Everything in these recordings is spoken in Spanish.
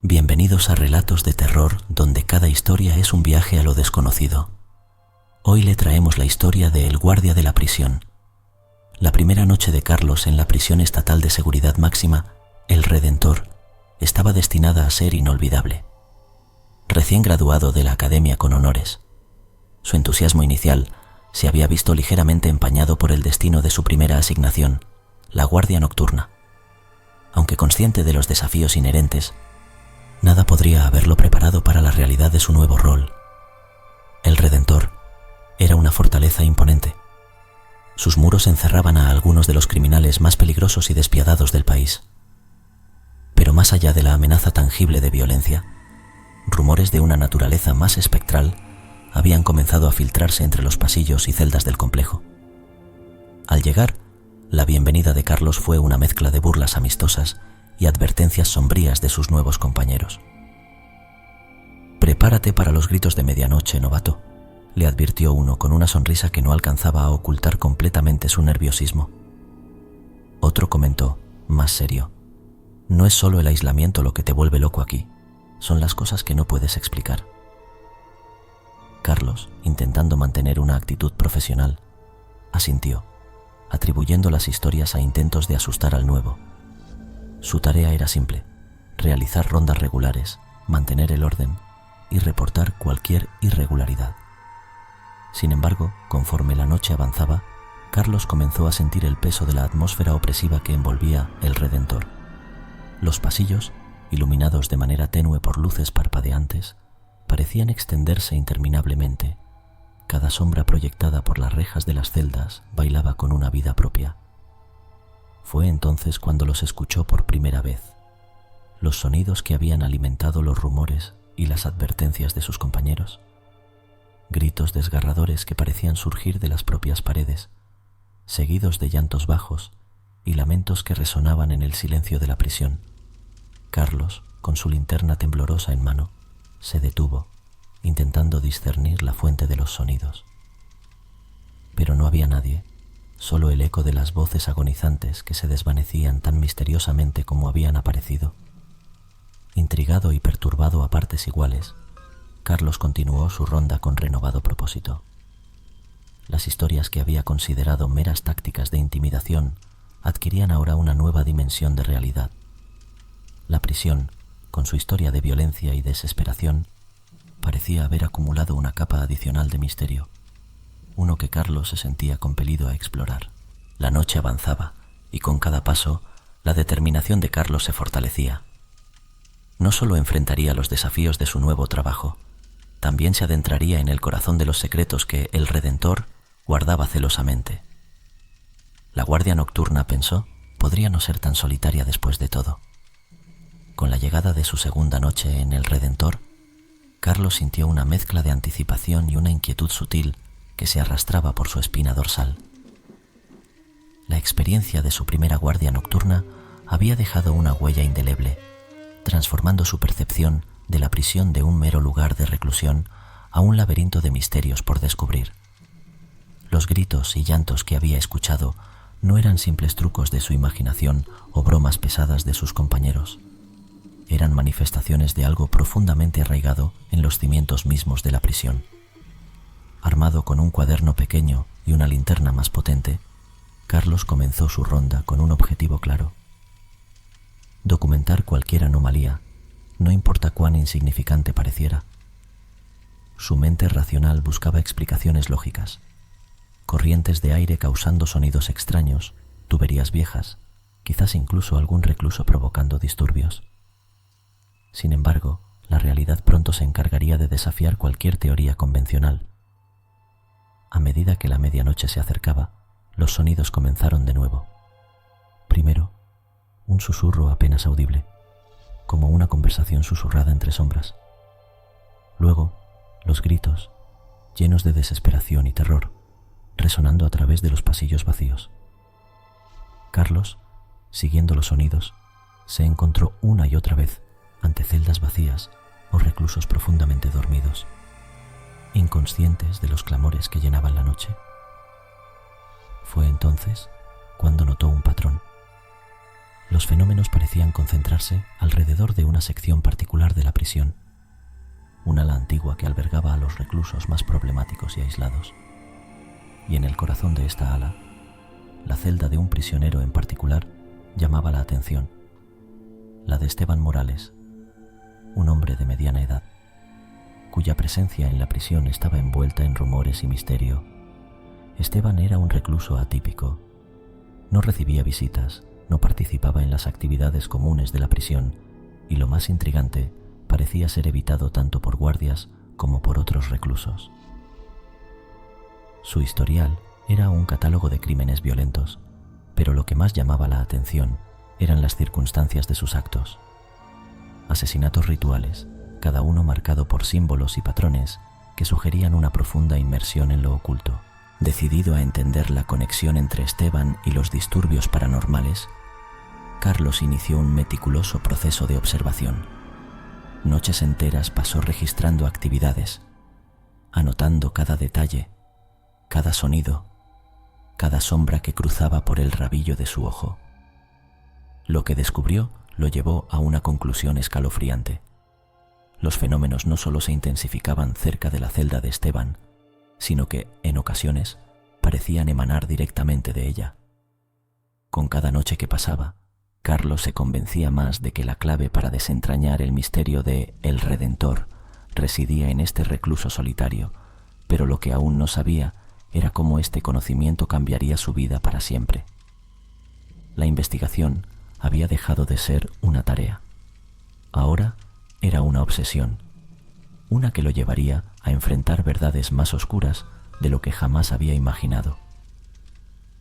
Bienvenidos a Relatos de Terror, donde cada historia es un viaje a lo desconocido. Hoy le traemos la historia de El guardia de la prisión. La primera noche de Carlos en la prisión estatal de seguridad máxima, El Redentor, estaba destinada a ser inolvidable. Recién graduado de la academia con honores, su entusiasmo inicial se había visto ligeramente empañado por el destino de su primera asignación, la guardia nocturna. Aunque consciente de los desafíos inherentes, nada podría haberlo preparado para la realidad de su nuevo rol. El Redentor era una fortaleza imponente. Sus muros encerraban a algunos de los criminales más peligrosos y despiadados del país. Pero más allá de la amenaza tangible de violencia, rumores de una naturaleza más espectral habían comenzado a filtrarse entre los pasillos y celdas del complejo. Al llegar, la bienvenida de Carlos fue una mezcla de burlas amistosas y advertencias sombrías de sus nuevos compañeros. «Prepárate para los gritos de medianoche, novato», le advirtió uno con una sonrisa que no alcanzaba a ocultar completamente su nerviosismo. Otro comentó, más serio: «No es solo el aislamiento lo que te vuelve loco aquí, son las cosas que no puedes explicar». Carlos, intentando mantener una actitud profesional, asintió, atribuyendo las historias a intentos de asustar al nuevo. Su tarea era simple: realizar rondas regulares, mantener el orden y reportar cualquier irregularidad. Sin embargo, conforme la noche avanzaba, Carlos comenzó a sentir el peso de la atmósfera opresiva que envolvía El Redentor. Los pasillos, iluminados de manera tenue por luces parpadeantes, parecían extenderse interminablemente. Cada sombra proyectada por las rejas de las celdas bailaba con una vida propia. Fue entonces cuando los escuchó por primera vez, los sonidos que habían alimentado los rumores y las advertencias de sus compañeros. Gritos desgarradores que parecían surgir de las propias paredes, seguidos de llantos bajos y lamentos que resonaban en el silencio de la prisión. Carlos, con su linterna temblorosa en mano, se detuvo, intentando discernir la fuente de los sonidos. Pero no había nadie, solo el eco de las voces agonizantes que se desvanecían tan misteriosamente como habían aparecido. Intrigado y perturbado a partes iguales, Carlos continuó su ronda con renovado propósito. Las historias que había considerado meras tácticas de intimidación adquirían ahora una nueva dimensión de realidad. La prisión, con su historia de violencia y desesperación, parecía haber acumulado una capa adicional de misterio, uno que Carlos se sentía compelido a explorar. La noche avanzaba y con cada paso la determinación de Carlos se fortalecía. No solo enfrentaría los desafíos de su nuevo trabajo, también se adentraría en el corazón de los secretos que El Redentor guardaba celosamente. La guardia nocturna, pensó, podría no ser tan solitaria después de todo. Con la llegada de su segunda noche en El Redentor, Carlos sintió una mezcla de anticipación y una inquietud sutil que se arrastraba por su espina dorsal. La experiencia de su primera guardia nocturna había dejado una huella indeleble, transformando su percepción de la prisión de un mero lugar de reclusión a un laberinto de misterios por descubrir. Los gritos y llantos que había escuchado no eran simples trucos de su imaginación o bromas pesadas de sus compañeros. Eran manifestaciones de algo profundamente arraigado en los cimientos mismos de la prisión. Armado con un cuaderno pequeño y una linterna más potente, Carlos comenzó su ronda con un objetivo claro: documentar cualquier anomalía, no importa cuán insignificante pareciera. Su mente racional buscaba explicaciones lógicas: corrientes de aire causando sonidos extraños, tuberías viejas, quizás incluso algún recluso provocando disturbios. Sin embargo, la realidad pronto se encargaría de desafiar cualquier teoría convencional. A medida que la medianoche se acercaba, los sonidos comenzaron de nuevo. Primero, un susurro apenas audible, como una conversación susurrada entre sombras. Luego, los gritos, llenos de desesperación y terror, resonando a través de los pasillos vacíos. Carlos, siguiendo los sonidos, se encontró una y otra vez ante celdas vacías o reclusos profundamente dormidos, inconscientes de los clamores que llenaban la noche. Fue entonces cuando notó un patrón. Los fenómenos parecían concentrarse alrededor de una sección particular de la prisión, un ala antigua que albergaba a los reclusos más problemáticos y aislados. Y en el corazón de esta ala, la celda de un prisionero en particular llamaba la atención, la de Esteban Morales, un hombre de mediana edad, cuya presencia en la prisión estaba envuelta en rumores y misterio. Esteban era un recluso atípico. No recibía visitas, no participaba en las actividades comunes de la prisión y, lo más intrigante, parecía ser evitado tanto por guardias como por otros reclusos. Su historial era un catálogo de crímenes violentos, pero lo que más llamaba la atención eran las circunstancias de sus actos. Asesinatos rituales, cada uno marcado por símbolos y patrones que sugerían una profunda inmersión en lo oculto. Decidido a entender la conexión entre Esteban y los disturbios paranormales, Carlos inició un meticuloso proceso de observación. Noches enteras pasó registrando actividades, anotando cada detalle, cada sonido, cada sombra que cruzaba por el rabillo de su ojo. Lo que descubrió lo llevó a una conclusión escalofriante. Los fenómenos no solo se intensificaban cerca de la celda de Esteban, sino que, en ocasiones, parecían emanar directamente de ella. Con cada noche que pasaba, Carlos se convencía más de que la clave para desentrañar el misterio de El Redentor residía en este recluso solitario, pero lo que aún no sabía era cómo este conocimiento cambiaría su vida para siempre. La investigación había dejado de ser una tarea. Ahora era una obsesión, una que lo llevaría a enfrentar verdades más oscuras de lo que jamás había imaginado.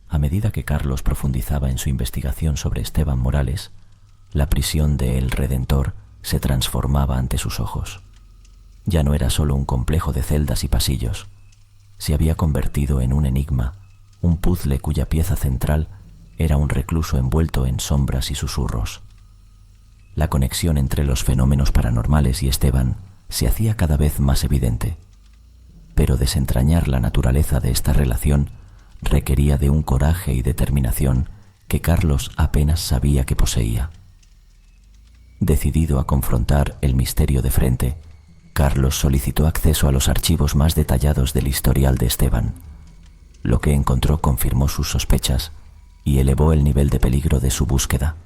A medida que Carlos profundizaba en su investigación sobre Esteban Morales, la prisión de El Redentor se transformaba ante sus ojos. Ya no era solo un complejo de celdas y pasillos. Se había convertido en un enigma, un puzzle cuya pieza central era un recluso envuelto en sombras y susurros. La conexión entre los fenómenos paranormales y Esteban se hacía cada vez más evidente, pero desentrañar la naturaleza de esta relación requería de un coraje y determinación que Carlos apenas sabía que poseía. Decidido a confrontar el misterio de frente, Carlos solicitó acceso a los archivos más detallados del historial de Esteban. Lo que encontró confirmó sus sospechas y elevó el nivel de peligro de su búsqueda.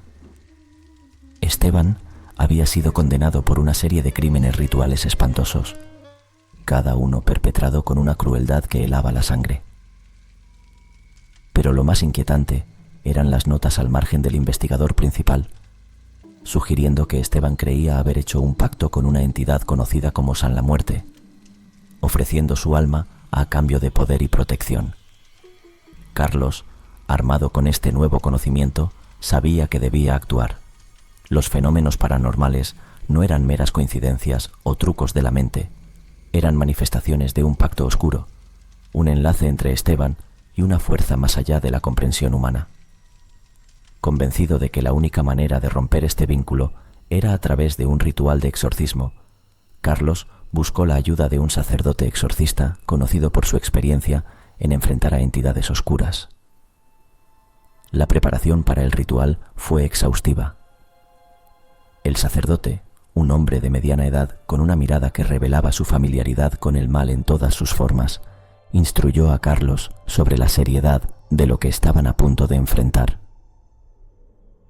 Esteban había sido condenado por una serie de crímenes rituales espantosos, cada uno perpetrado con una crueldad que helaba la sangre. Pero lo más inquietante eran las notas al margen del investigador principal, sugiriendo que Esteban creía haber hecho un pacto con una entidad conocida como San la Muerte, ofreciendo su alma a cambio de poder y protección. Carlos, armado con este nuevo conocimiento, sabía que debía actuar. Los fenómenos paranormales no eran meras coincidencias o trucos de la mente, eran manifestaciones de un pacto oscuro, un enlace entre Esteban y una fuerza más allá de la comprensión humana. Convencido de que la única manera de romper este vínculo era a través de un ritual de exorcismo, Carlos buscó la ayuda de un sacerdote exorcista conocido por su experiencia en enfrentar a entidades oscuras. La preparación para el ritual fue exhaustiva. El sacerdote, un hombre de mediana edad con una mirada que revelaba su familiaridad con el mal en todas sus formas, instruyó a Carlos sobre la seriedad de lo que estaban a punto de enfrentar.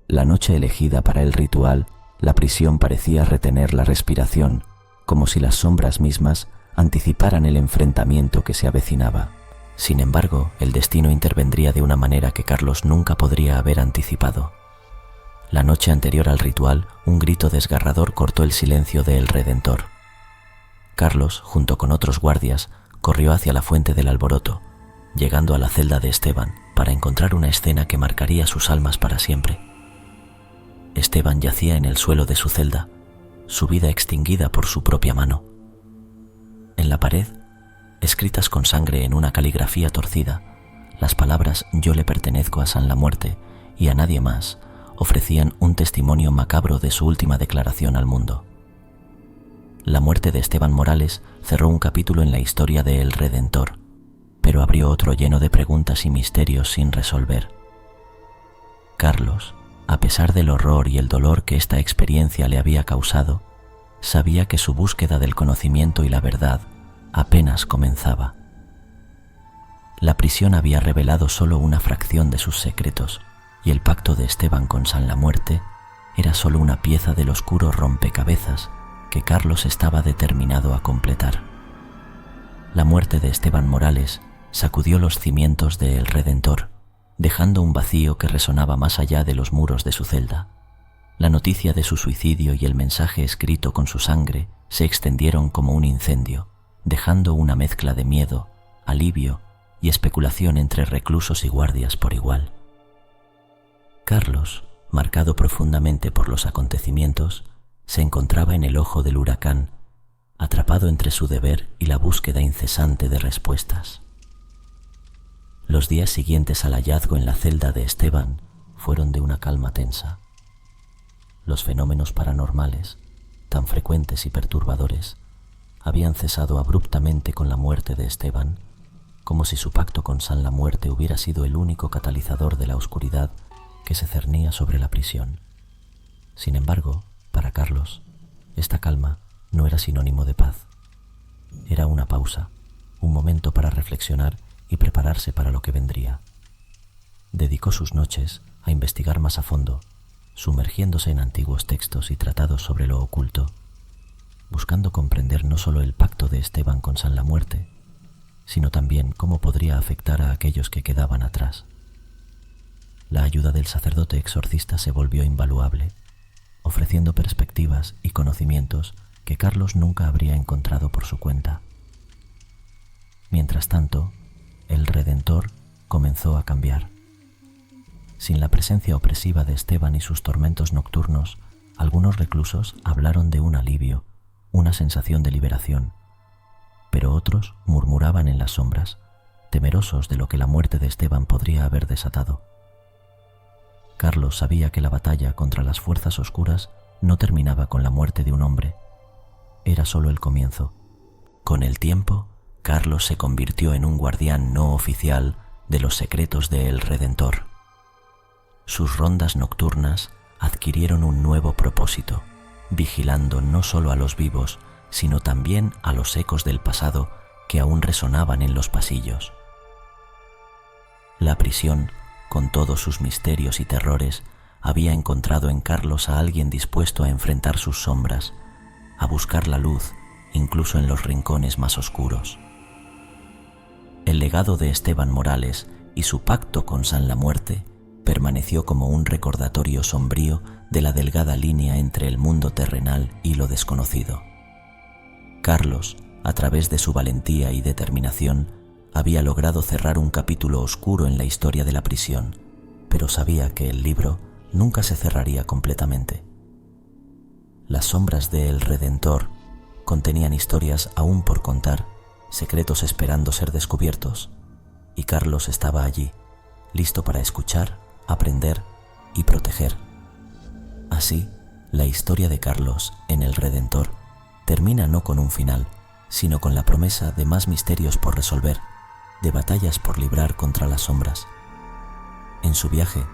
La noche elegida para el ritual, la prisión parecía retener la respiración, como si las sombras mismas anticiparan el enfrentamiento que se avecinaba. Sin embargo, el destino intervendría de una manera que Carlos nunca podría haber anticipado. La noche anterior al ritual, un grito desgarrador cortó el silencio de El Redentor. Carlos, junto con otros guardias, corrió hacia la fuente del alboroto, llegando a la celda de Esteban para encontrar una escena que marcaría sus almas para siempre. Esteban yacía en el suelo de su celda, su vida extinguida por su propia mano. En la pared, escritas con sangre en una caligrafía torcida, las palabras «Yo le pertenezco a San la Muerte» y a nadie más ofrecían un testimonio macabro de su última declaración al mundo. La muerte de Esteban Morales cerró un capítulo en la historia de El Redentor, pero abrió otro lleno de preguntas y misterios sin resolver. Carlos, A pesar del horror y el dolor que esta experiencia le había causado, sabía que su búsqueda del conocimiento y la verdad apenas comenzaba. La prisión había revelado solo una fracción de sus secretos, y el pacto de Esteban con San La Muerte era solo una pieza del oscuro rompecabezas que Carlos estaba determinado a completar. La muerte de Esteban Morales sacudió los cimientos de El Redentor, dejando un vacío que resonaba más allá de los muros de su celda. La noticia de su suicidio y el mensaje escrito con su sangre se extendieron como un incendio, dejando una mezcla de miedo, alivio y especulación entre reclusos y guardias por igual. Carlos, marcado profundamente por los acontecimientos, se encontraba en el ojo del huracán, atrapado entre su deber y la búsqueda incesante de respuestas. Los días siguientes al hallazgo en la celda de Esteban fueron de una calma tensa. Los fenómenos paranormales, tan frecuentes y perturbadores, habían cesado abruptamente con la muerte de Esteban, como si su pacto con San La Muerte hubiera sido el único catalizador de la oscuridad que se cernía sobre la prisión. Sin embargo, para Carlos, esta calma no era sinónimo de paz. Era una pausa, un momento para reflexionar y prepararse para lo que vendría. Dedicó sus noches a investigar más a fondo, sumergiéndose en antiguos textos y tratados sobre lo oculto, buscando comprender no solo el pacto de Esteban con San La Muerte, sino también cómo podría afectar a aquellos que quedaban atrás. La ayuda del sacerdote exorcista se volvió invaluable, ofreciendo perspectivas y conocimientos que Carlos nunca habría encontrado por su cuenta. Mientras tanto, El Redentor comenzó a cambiar. Sin la presencia opresiva de Esteban y sus tormentos nocturnos, algunos reclusos hablaron de un alivio, una sensación de liberación, pero otros murmuraban en las sombras, temerosos de lo que la muerte de Esteban podría haber desatado. Carlos sabía que la batalla contra las fuerzas oscuras no terminaba con la muerte de un hombre. Era solo el comienzo. Con el tiempo, Carlos se convirtió en un guardián no oficial de los secretos de El Redentor. Sus rondas nocturnas adquirieron un nuevo propósito, vigilando no solo a los vivos, sino también a los ecos del pasado que aún resonaban en los pasillos. La prisión, con todos sus misterios y terrores, había encontrado en Carlos a alguien dispuesto a enfrentar sus sombras, a buscar la luz incluso en los rincones más oscuros. El legado de Esteban Morales y su pacto con San La Muerte permaneció como un recordatorio sombrío de la delgada línea entre el mundo terrenal y lo desconocido. Carlos, a través de su valentía y determinación, había logrado cerrar un capítulo oscuro en la historia de la prisión, pero sabía que el libro nunca se cerraría completamente. Las sombras de El Redentor contenían historias aún por contar, secretos esperando ser descubiertos, y Carlos estaba allí, listo para escuchar, aprender y proteger. Así, la historia de Carlos en El Redentor termina no con un final, sino con la promesa de más misterios por resolver, de batallas por librar contra las sombras. En su viaje,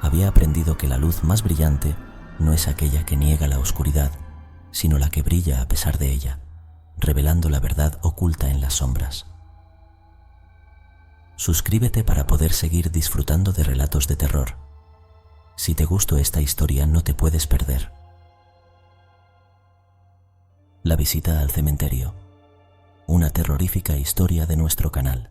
había aprendido que la luz más brillante no es aquella que niega la oscuridad, sino la que brilla a pesar de ella, revelando la verdad oculta en las sombras. Suscríbete para poder seguir disfrutando de relatos de terror. Si te gustó esta historia, no te puedes perder La visita al cementerio, una terrorífica historia de nuestro canal.